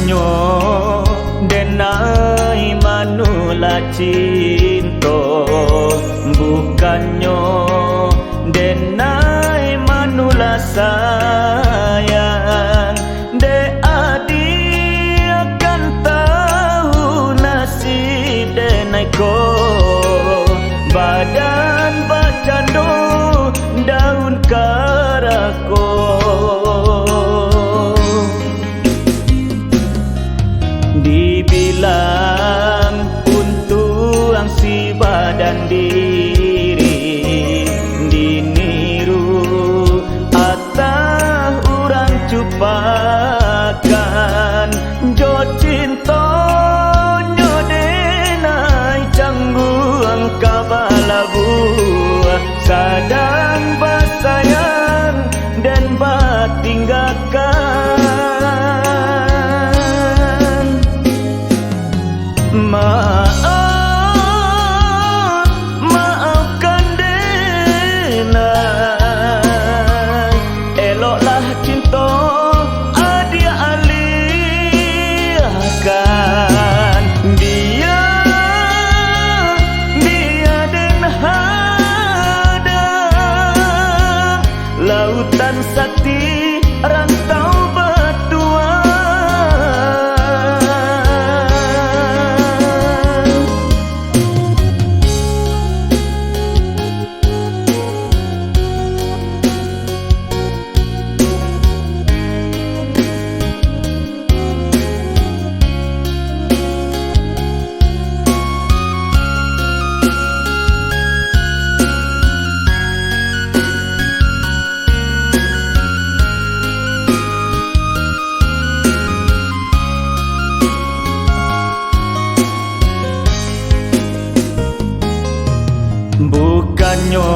Bukannya denai manula cinta, bukannya denai manula sayang. De adi akan tahu nasib denai ko, badan bacando daun karako. Dibilang untuk ang si badan diri diniru atah orang cupakan jo cinta nyodenai cangguang kabalabu sadang basayang dan batinggakan. Maafkan denai, eloklah cinta adia alihkan. Dia den hadang lautan sakti rantau berdua. Bukannya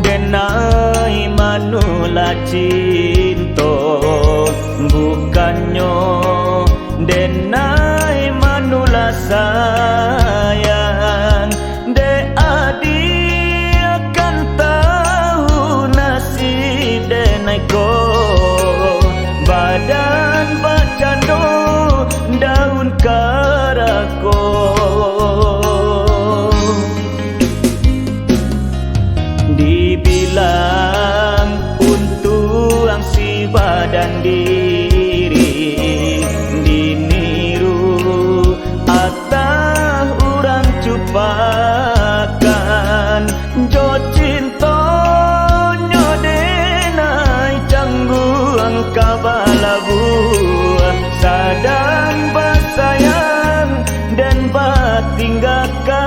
denai manula cinta, bukannya denai manula sayang. De adi akan tahu nasib denai ko, badan bacando daun karako. Dibilang untuk ang si badan diri diniru atah orang cupakan jo cinta nyodenai cangguang kabalabu sadang basayang dan batinggakan.